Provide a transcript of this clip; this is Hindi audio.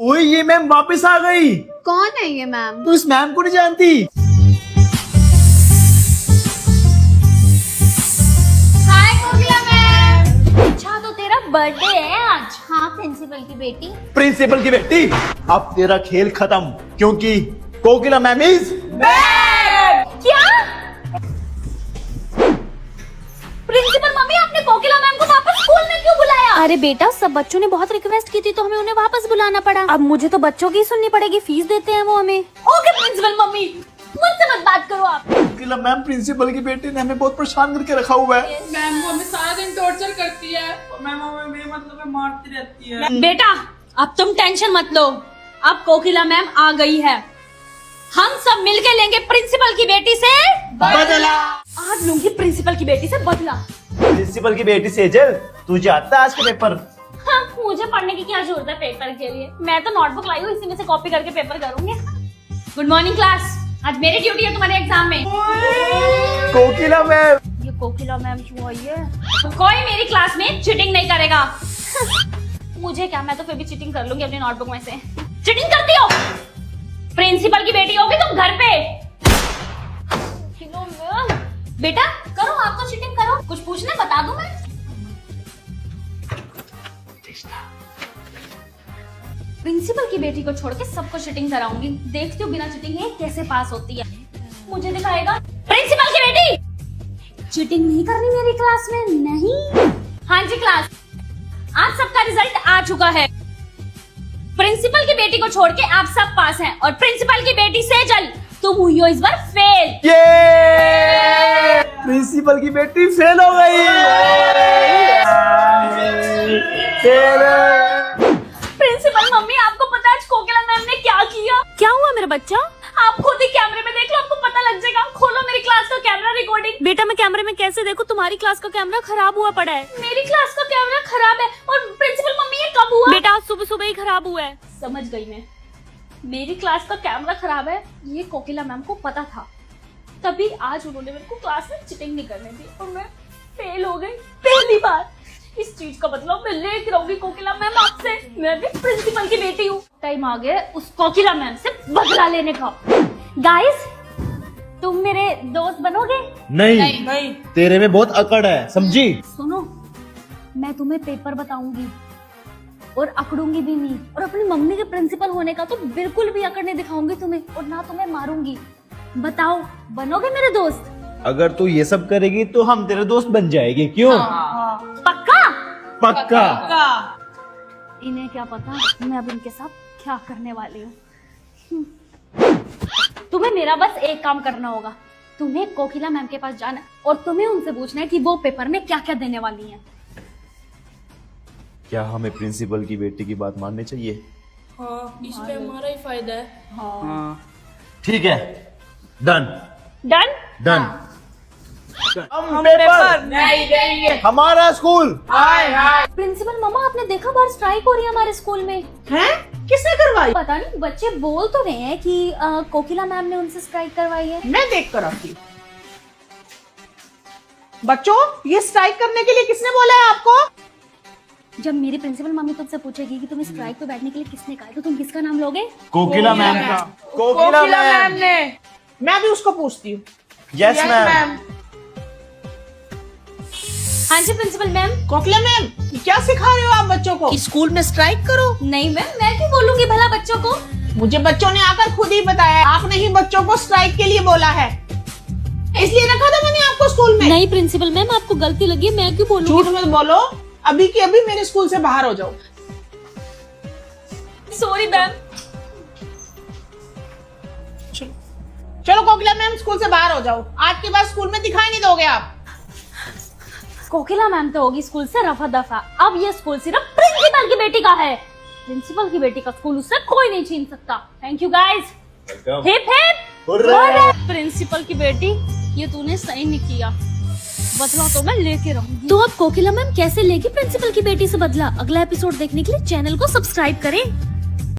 ओए ये मैम वापस आ गई। कौन है ये मैम? तू इस मैम को नहीं जानती? हाय कोकिला मैम। अच्छा तो तेरा बर्थडे है आज? हाँ प्रिंसिपल की बेटी। प्रिंसिपल की बेटी, अब तेरा खेल खत्म, क्योंकि कोकिला मैम इज क्या? प्रिंसिपल मम्मी आपने कोकिला मैम को वापस स्कूल में क्यों बुलाया? अरे बेटा सब बच्चों ने बहुत रिक्वेस्ट की थी तो हमें उन्हें वापस बुलाना पड़ा। अब मुझे तो बच्चों की सुननी पड़ेगी, फीस देते हैं वो हमें। ओके प्रिंसिपल मम्मी, मुझसे मत बात करो आप। कोकिला मैम प्रिंसिपल की बेटी ने हमें बहुत परेशान करके रखा हुआ है। मैम वो हमें सारा दिन टॉर्चर करती है और मैम हमें बेमतलब में मारती रहती है। बेटा अब तुम टेंशन मत लो, अब कोकिला मैम आ गई है, हम सब मिलके लेंगे प्रिंसिपल की बेटी से बदला। आज लूंगी प्रिंसिपल की बेटी से बदला। प्रिंसिपल की बेटी सेजल, तुझे आता है आज के पेपर? हाँ, मुझे पढ़ने की क्या जरूरत है पेपर के लिए, मैं तो नोटबुक लाई हूँ, इसी में से कॉपी करके पेपर करूंगी। गुड मॉर्निंग क्लास, आज मेरी ड्यूटी है तुम्हारे एग्जाम में। कोकिला मैम, ये कोकिला मैम क्यों आई है? कोई मेरी क्लास में चीटिंग नहीं करेगा। मुझे क्या, मैं तो फिर भी चीटिंग कर लूंगी अपनी नोटबुक में से। चीटिंग करती हो? प्रिंसिपल की बेटी होगी तुम घर पे। बेटा करो, आप तो चीटिंग करो, कुछ पूछना बता दूं मैं। प्रिंसिपल की बेटी को छोड़ के सबको चीटिंग कराऊंगी, देखती हूँ बिना चीटिंग के कैसे पास होती है। मुझे दिखाएगा प्रिंसिपल की बेटी। चीटिंग नहीं करनी मेरी क्लास में, नहीं। हाँ जी क्लास, आज सबका रिजल्ट आ चुका है। प्रिंसिपल की बेटी को छोड़ के आप सब पास हैं और प्रिंसिपल की बेटी सेजल तुम हुई हो इस बार फेल। ये प्रिंसिपल की बेटी फेल हो गई। प्रिंसिपल मम्मी आपको पता है आज कोकिला मैम ने क्या किया? क्या हुआ मेरा बच्चा? आप खुद ही कैमरे में देख लो, आपको पता लग जाएगा। खोलो मेरी क्लास का कैमरा रिकॉर्डिंग। बेटा मैं कैमरे में कैसे देखूं? तुम्हारी क्लास का कैमरा खराब हुआ पड़ा है। मेरी क्लास का कैमरा खराब है और प्रिंसिपल मम्मी ये कब हुआ? बेटा आज सुबह सुबह ही खराब हुआ है। समझ गई मैं, मेरी क्लास का कैमरा खराब है ये कोकिला मैम को पता था, तभी आज उन्होंने मेरे को क्लास में चीटिंग नहीं करने दी और मैं फेल हो गई पहली बार। इस चीज का मतलब मैं लेकर रहूंगी कोकिला मैम आपसे, मैं भी प्रिंसिपल की बेटी हूँ। टाइम आ गया उस कोकिला मैम से बदला लेने का। गाइस तुम मेरे दोस्त बनोगे? नहीं, तेरे में बहुत अकड़ है, समझी? सुनो, मैं तुम्हें पेपर बताऊंगी और अकड़ूंगी भी नहीं, और अपनी मम्मी के प्रिंसिपल होने का तो बिल्कुल भी अकड़ नहीं दिखाऊंगी तुम्हें, और ना तुम्हें मारूंगी। बताओ बनोगे मेरे दोस्त? अगर तू ये सब करेगी तो हम तेरे दोस्त बन जाएंगे, क्यों? पक्का? पक्का। इन्हें क्या पता मैं अब इनके साथ क्या करने वाली हूँ। तुम्हें मेरा बस एक काम करना होगा, तुम्हें कोकिला मैम के पास जाना है और तुम्हें उनसे पूछना है कि वो पेपर में क्या क्या देने वाली हैं। क्या हमें प्रिंसिपल की बेटी की बात माननी चाहिए? हाँ, इसमें हमारा ही फायदा है। हाँ। ठीक है, डन डन? डन। हम पेपर नहीं देंगे। हमारा स्कूल। प्रिंसिपल मम्मा आपने देखा बाहर स्ट्राइक हो रही है हमारे स्कूल में। हैं? किसने करवाई? पता नहीं, बच्चे बोल तो रहे हैं कि कोकिला मैम ने उनसे स्ट्राइक करवाई है। मैं देख कर आती हूँ। बच्चों ये स्ट्राइक करने के लिए किसने बोला है आपको? जब मेरी प्रिंसिपल मम्मी तुमसे पूछेगी कि तुम्हें स्ट्राइक पे बैठने के लिए किसने कहा है, तो तुम किसका नाम लोगे? कोकिला मैम का। कोकिला मैम ने। मैं भी उसको पूछती हूँ। Yes ma'am. हाँ जी प्रिंसिपल मैम। कोकिला मैम क्या सिखा रहे हो आप बच्चों को? स्कूल में स्ट्राइक करो? नहीं मैम, मैं क्यों बोलूंगी भला बच्चों को? मुझे बच्चों ने आकर खुद ही बताया, आपने ही बच्चों को स्ट्राइक के लिए बोला है, इसलिए रखा था मैंने आपको स्कूल में। नहीं प्रिंसिपल मैम आपको गलती लगी है, मैं क्यों बोलूंगी? झूठ मत बोलो, अभी के अभी मेरे स्कूल से बाहर हो जाओ। Sorry ma'am. चलो कोकिला मैम स्कूल से बाहर हो जाओ, आज के बाद स्कूल में दिखाई नहीं दोगे आप। कोकिला मैम तो होगी स्कूल से रफा दफा, अब ये स्कूल सिर्फ प्रिंसिपल की बेटी का है। प्रिंसिपल की बेटी का स्कूल उससे कोई नहीं छीन सकता। Thank you guys. Hip hip hurray. Principal की बेटी, ये तूने सही नहीं किया, बदला तो मैं लेके रहूंगी। तो अब कोकिला मैम कैसे लेगी प्रिंसिपल की बेटी से बदला? अगला एपिसोड देखने के लिए चैनल को सब्सक्राइब करें।